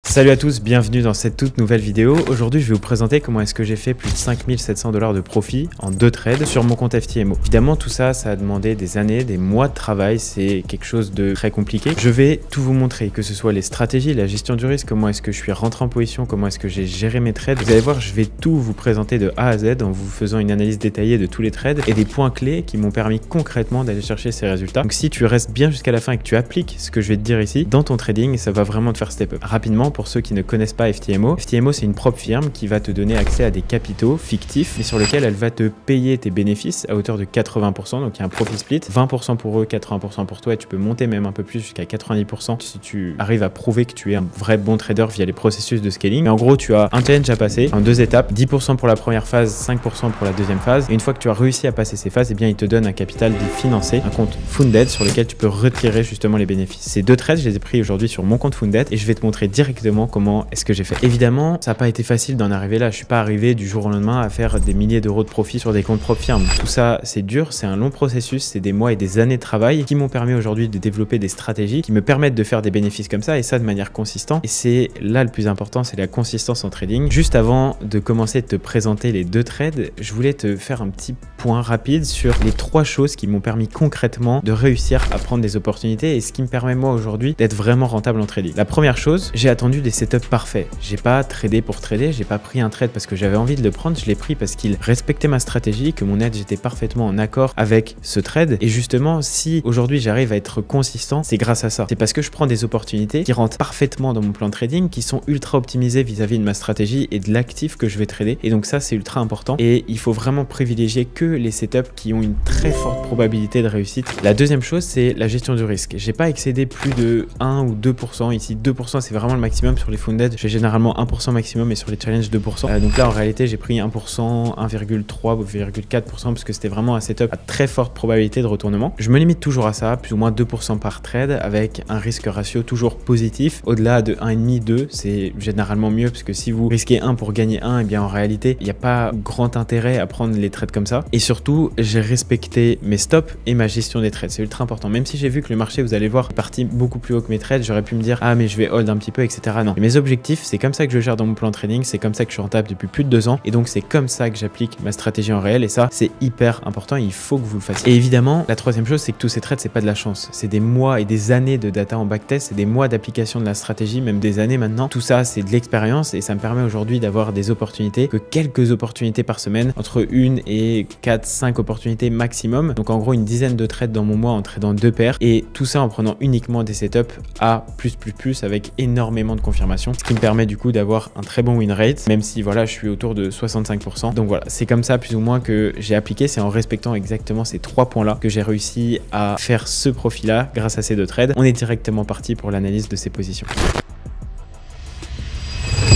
Salut à tous, bienvenue dans cette toute nouvelle vidéo. Aujourd'hui, je vais vous présenter comment est-ce que j'ai fait plus de 5700 $ de profit en 2 trades sur mon compte FTMO. Évidemment, tout ça, ça a demandé des années, des mois de travail. C'est quelque chose de très compliqué. Je vais tout vous montrer, que ce soit les stratégies, la gestion du risque, comment est-ce que je suis rentré en position, comment est-ce que j'ai géré mes trades. Vous allez voir, je vais tout vous présenter de A à Z en vous faisant une analyse détaillée de tous les trades et des points clés qui m'ont permis concrètement d'aller chercher ces résultats. Donc si tu restes bien jusqu'à la fin et que tu appliques ce que je vais te dire ici dans ton trading, ça va vraiment te faire step up. Rapidement, pour ceux qui ne connaissent pas FTMO, FTMO c'est une propre firme qui va te donner accès à des capitaux fictifs mais sur lesquels elle va te payer tes bénéfices à hauteur de 80%, donc il y a un profit split, 20% pour eux, 80% pour toi et tu peux monter même un peu plus jusqu'à 90% si tu arrives à prouver que tu es un vrai bon trader via les processus de scaling. Mais en gros, tu as un challenge à passer en 2 étapes, 10% pour la première phase, 5% pour la deuxième phase et une fois que tu as réussi à passer ces phases, eh bien il te donne un capital dit financé, un compte Funded sur lequel tu peux retirer justement les bénéfices. Ces 2 trades, je les ai pris aujourd'hui sur mon compte Funded et je vais te montrer directement comment est-ce que j'ai fait. Évidemment, ça n'a pas été facile d'en arriver là. Je suis pas arrivé du jour au lendemain à faire des milliers d'euros de profit sur des comptes propres firmes. Tout ça, c'est dur, c'est un long processus, c'est des mois et des années de travail qui m'ont permis aujourd'hui de développer des stratégies qui me permettent de faire des bénéfices comme ça et ça de manière consistante. Et c'est là le plus important, c'est la consistance en trading. Juste avant de commencer de te présenter les 2 trades, je voulais te faire un petit point rapide sur les 3 choses qui m'ont permis concrètement de réussir à prendre des opportunités et ce qui me permet moi aujourd'hui d'être vraiment rentable en trading. La première chose, j'ai attendu des setups parfaits. J'ai pas tradé pour trader, j'ai pas pris un trade parce que j'avais envie de le prendre, je l'ai pris parce qu'il respectait ma stratégie, que mon edge était parfaitement en accord avec ce trade. Et justement, si aujourd'hui j'arrive à être consistant, c'est grâce à ça. C'est parce que je prends des opportunités qui rentrent parfaitement dans mon plan de trading, qui sont ultra optimisées vis-à-vis de ma stratégie et de l'actif que je vais trader. Et donc ça, c'est ultra important. Et il faut vraiment privilégier que les setups qui ont une très forte probabilité de réussite. La deuxième chose, c'est la gestion du risque. J'ai pas excédé plus de 1 ou 2%. Ici, 2%, c'est vraiment le maximum sur les funded. J'ai généralement 1% maximum et sur les challenges 2%. Donc là, en réalité, j'ai pris 1%, 1,3 ou 0,4% parce que c'était vraiment un setup à très forte probabilité de retournement. Je me limite toujours à ça, plus ou moins 2% par trade avec un risque ratio toujours positif. Au-delà de 1,5, 2, c'est généralement mieux parce que si vous risquez 1 pour gagner 1, et bien en réalité, il n'y a pas grand intérêt à prendre les trades comme ça. Et surtout, j'ai respecté mes stops et ma gestion des trades. C'est ultra important. Même si j'ai vu que le marché, vous allez voir, est parti beaucoup plus haut que mes trades, j'aurais pu me dire, ah, mais je vais hold un petit peu, etc. Non. Et mes objectifs, c'est comme ça que je gère dans mon plan de trading, c'est comme ça que je suis rentable depuis plus de 2 ans. Et donc, c'est comme ça que j'applique ma stratégie en réel. Et ça, c'est hyper important. Il faut que vous le fassiez. Et évidemment, la troisième chose, c'est que tous ces trades, c'est pas de la chance. C'est des mois et des années de data en backtest, c'est des mois d'application de la stratégie, même des années maintenant. Tout ça, c'est de l'expérience et ça me permet aujourd'hui d'avoir des opportunités, que quelques opportunités par semaine, entre 1 et 4, 5 opportunités maximum. Donc en gros, une dizaine de trades dans mon mois en tradant 2 paires et tout ça en prenant uniquement des setups à plus avec énormément de confirmation, ce qui me permet du coup d'avoir un très bon win rate, même si voilà, je suis autour de 65%. Donc voilà, c'est comme ça plus ou moins que j'ai appliqué, c'est en respectant exactement ces 3 points là que j'ai réussi à faire ce profit là grâce à ces 2 trades. On est directement parti pour l'analyse de ces positions.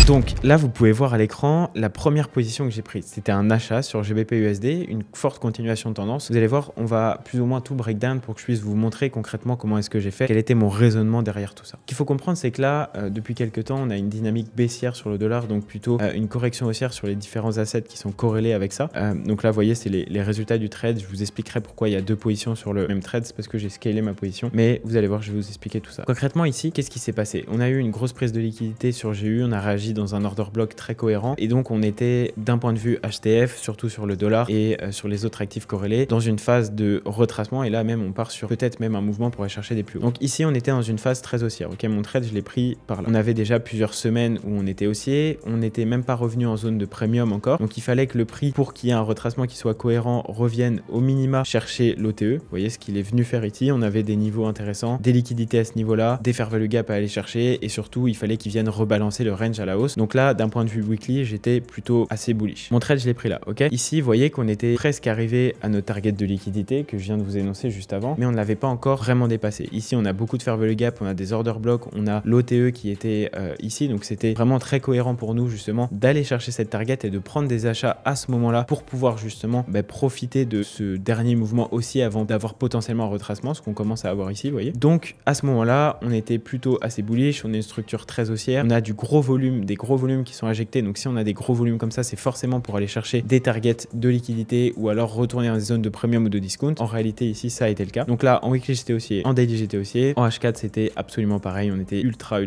Donc là, vous pouvez voir à l'écran la première position que j'ai prise. C'était un achat sur GBP/USD, une forte continuation de tendance. Vous allez voir, on va plus ou moins tout breakdown pour que je puisse vous montrer concrètement comment est-ce que j'ai fait, quel était mon raisonnement derrière tout ça. Ce qu'il faut comprendre, c'est que là, depuis quelques temps, on a une dynamique baissière sur le dollar, donc plutôt une correction haussière sur les différents assets qui sont corrélés avec ça. Donc là, vous voyez, c'est les résultats du trade. Je vous expliquerai pourquoi il y a 2 positions sur le même trade. C'est parce que j'ai scalé ma position. Mais vous allez voir, je vais vous expliquer tout ça. Concrètement, ici, qu'est-ce qui s'est passé? On a eu une grosse prise de liquidité sur GU, on a réagi dans un order block très cohérent et donc on était d'un point de vue HTF, surtout sur le dollar et sur les autres actifs corrélés, dans une phase de retracement et là même on part sur peut-être même un mouvement pour aller chercher des plus hauts. Donc ici on était dans une phase très haussière. Ok, mon trade je l'ai pris par là. On avait déjà plusieurs semaines où on était haussier, on n'était même pas revenu en zone de premium encore, donc il fallait que le prix pour qu'il y ait un retracement qui soit cohérent revienne au minima chercher l'OTE. Vous voyez ce qu'il est venu faire ici, on avait des niveaux intéressants, des liquidités à ce niveau là, des fair value gap à aller chercher et surtout il fallait qu'ils viennent rebalancer le range à la hausse. Donc là d'un point de vue weekly, j'étais plutôt assez bullish. Mon trade, je l'ai pris là, ok? Ici, vous voyez qu'on était presque arrivé à notre target de liquidité que je viens de vous énoncer juste avant, mais on ne l'avait pas encore vraiment dépassé. Ici, on a beaucoup de fair value gap, on a des order blocks, on a l'OTE qui était ici, donc c'était vraiment très cohérent pour nous justement d'aller chercher cette target et de prendre des achats à ce moment-là pour pouvoir justement profiter de ce dernier mouvement aussi avant d'avoir potentiellement un retracement, ce qu'on commence à avoir ici, vous voyez. Donc à ce moment-là, on était plutôt assez bullish, on est une structure très haussière, on a du gros volume, des gros volumes qui sont injectés. Donc si on a des gros volumes comme ça, c'est forcément pour aller chercher des targets de liquidité ou alors retourner dans des zones de premium ou de discount. En réalité ici ça a été le cas. Donc là en weekly j'étais haussier, en daily j'étais haussier, en H4 c'était absolument pareil, on était ultra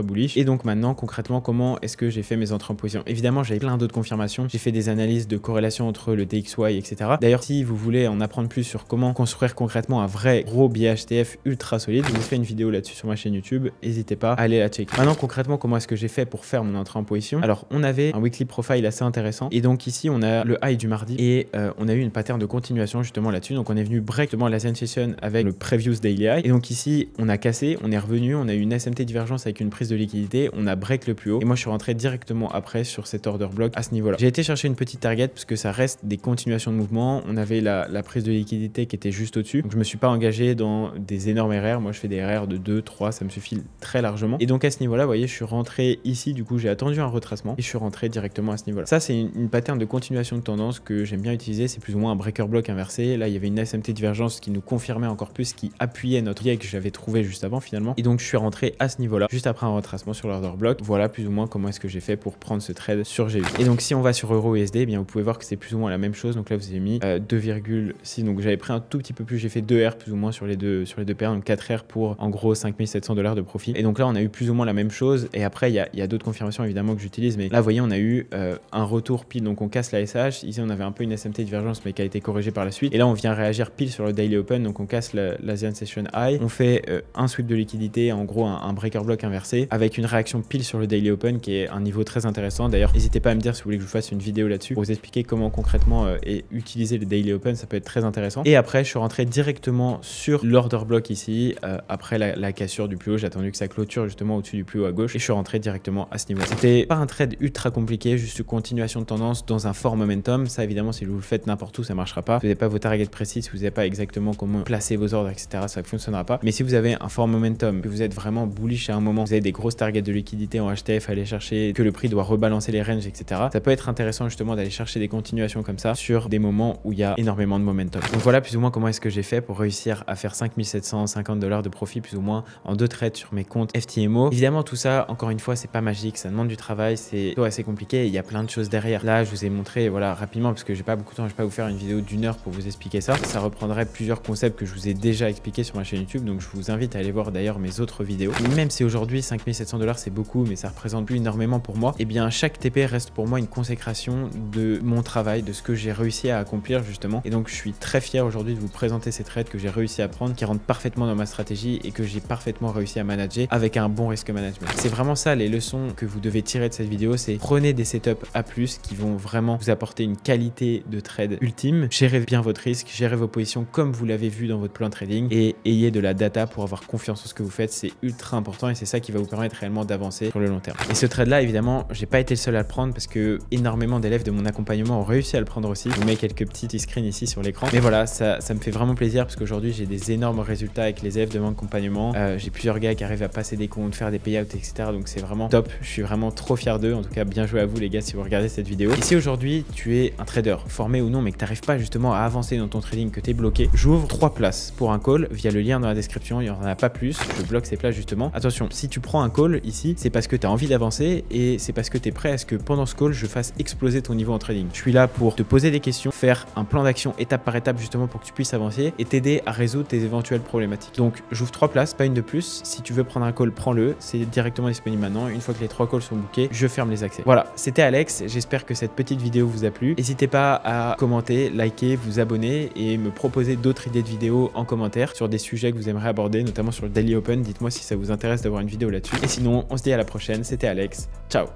bullish. Et donc maintenant concrètement comment est-ce que j'ai fait mes entrées en position? Évidemment j'avais plein d'autres confirmations, j'ai fait des analyses de corrélation entre le DXY etc. D'ailleurs si vous voulez en apprendre plus sur comment construire concrètement un vrai gros billet HTF ultra solide, je vous fais une vidéo là-dessus sur ma chaîne YouTube, n'hésitez pas à aller la checker. Maintenant concrètement comment est-ce que j'ai fait pour faire mon entrée en position? Alors on avait un weekly profile assez intéressant et donc ici on a le high du mardi et on a eu une pattern de continuation justement là-dessus. Donc on est venu break justement l'Asian Session avec le previous daily high et donc ici on a cassé, on est revenu, on a eu une SMT divergence avec une prise de liquidité, on a break le plus haut et moi je suis rentré directement après sur cet order block à ce niveau là. J'ai été chercher une petite target parce que ça reste des continuations de mouvement. On avait la prise de liquidité qui était juste au-dessus, donc je me suis pas engagé dans des énormes RR. Moi je fais des RR de 2, 3, ça me suffit très largement et donc à ce niveau là vous voyez je suis rentré ici, du coup j'ai attendu un retracement et je suis rentré directement à ce niveau là. Ça c'est une pattern de continuation de tendance que j'aime bien utiliser, c'est plus ou moins un breaker block inversé. Là il y avait une SMT divergence qui nous confirmait encore plus, qui appuyait notre idée que j'avais trouvé juste avant finalement et donc je suis rentré à ce niveau là juste après un retracement sur l'order block. Voilà plus ou moins comment est-ce que j'ai fait pour prendre ce trade sur GU. Et donc si on va sur euro USD, eh bien vous pouvez voir que c'est plus ou moins la même chose. Donc là vous avez mis 2,6, donc j'avais pris un tout petit peu plus, j'ai fait 2 R plus ou moins sur les deux paires, donc 4 R pour en gros 5700 $ de profit. Et donc là on a eu plus ou moins la même chose et après il y a d'autres confirmations évidemment que j'utilise, mais là vous voyez on a eu un retour pile, donc on casse la SH, ici on avait un peu une SMT divergence mais qui a été corrigée par la suite et là on vient réagir pile sur le daily open, donc on casse l'Asian Session High, on fait un sweep de liquidité, en gros un breaker block inversé avec une réaction pile sur le daily open qui est un niveau très intéressant. D'ailleurs n'hésitez pas à me dire si vous voulez que je vous fasse une vidéo là-dessus pour vous expliquer comment concrètement utiliser le daily open, ça peut être très intéressant. Et après je suis rentré directement sur l'order block ici après la cassure du plus haut, j'ai attendu que ça clôture justement au-dessus du plus haut à gauche et je suis rentré directement à ce niveau. C'était pas un trade ultra compliqué, juste une continuation de tendance dans un fort momentum. Ça évidemment si vous le faites n'importe où ça marchera pas, si vous n'avez pas vos targets précis, si vous n'avez pas exactement comment placer vos ordres etc, ça ne fonctionnera pas. Mais si vous avez un fort momentum, que vous êtes vraiment bullish à un moment, vous avez des grosses targets de liquidité en HTF à aller chercher, que le prix doit rebalancer les ranges etc, ça peut être intéressant justement d'aller chercher des continuations comme ça sur des moments où il y a énormément de momentum. Donc voilà plus ou moins comment est-ce que j'ai fait pour réussir à faire 5750 $ de profit plus ou moins en 2 trades sur mes comptes FTMO. Évidemment tout ça encore une fois c'est pas magique, ça demande du travail, c'est assez compliqué et il y a plein de choses derrière. Là je vous ai montré voilà rapidement parce que j'ai pas beaucoup de temps, je vais pas vous faire une vidéo d'1 heure pour vous expliquer ça. Ça reprendrait plusieurs concepts que je vous ai déjà expliqués sur ma chaîne YouTube, donc je vous invite à aller voir d'ailleurs mes autres vidéos. Même si aujourd'hui 5700 $ c'est beaucoup mais ça représente plus énormément pour moi, et bien chaque TP reste pour moi une consécration de mon travail, de ce que j'ai réussi à accomplir justement, et donc je suis très fier aujourd'hui de vous présenter ces trades que j'ai réussi à prendre, qui rentrent parfaitement dans ma stratégie et que j'ai parfaitement réussi à manager avec un bon risque management. C'est vraiment ça les leçons que vous devez tirer de cette vidéo, c'est prenez des setups A+, qui vont vraiment vous apporter une qualité de trade ultime, gérez bien votre risque, gérez vos positions comme vous l'avez vu dans votre plan de trading et ayez de la data pour avoir confiance en ce que vous faites, c'est ultra important et c'est ça qui va vous permettre réellement d'avancer sur le long terme. Et ce trade là évidemment j'ai pas été le seul à le prendre parce que énormément d'élèves de mon accompagnement ont réussi à le prendre aussi. Je vous mets quelques petits screens ici sur l'écran, mais voilà ça me fait vraiment plaisir parce qu'aujourd'hui j'ai des énormes résultats avec les élèves de mon accompagnement. J'ai plusieurs gars qui arrivent à passer des comptes, faire des payouts etc, donc c'est vraiment top, je suis vraiment trop fier d'eux. En tout cas bien joué à vous les gars si vous regardez cette vidéo. Et si aujourd'hui tu es un trader formé ou non mais que tu n'arrives pas justement à avancer dans ton trading, que tu es bloqué, j'ouvre 3 places pour un call via le lien dans la description, il n'y en a pas plus, je bloque ces places justement. Attention, si tu prends un call ici c'est parce que tu as envie d'avancer et c'est parce que tu es prêt à ce que pendant ce call je fasse exploser ton niveau en trading. Je suis là pour te poser des questions, faire un plan d'action étape par étape justement pour que tu puisses avancer et t'aider à résoudre tes éventuelles problématiques. Donc j'ouvre 3 places, pas une de plus. Si tu veux prendre un call, prends-le, c'est directement disponible maintenant. Une fois que les 3 calls sont bookés, je ferme les accès. Voilà, c'était Alex, j'espère que cette petite vidéo vous a plu. N'hésitez pas à commenter, liker, vous abonner et me proposer d'autres idées de vidéos en commentaire sur des sujets que vous aimeriez aborder, notamment sur le Daily Open. Dites-moi si ça vous intéresse d'avoir une vidéo là-dessus. Et sinon, on se dit à la prochaine, c'était Alex, ciao.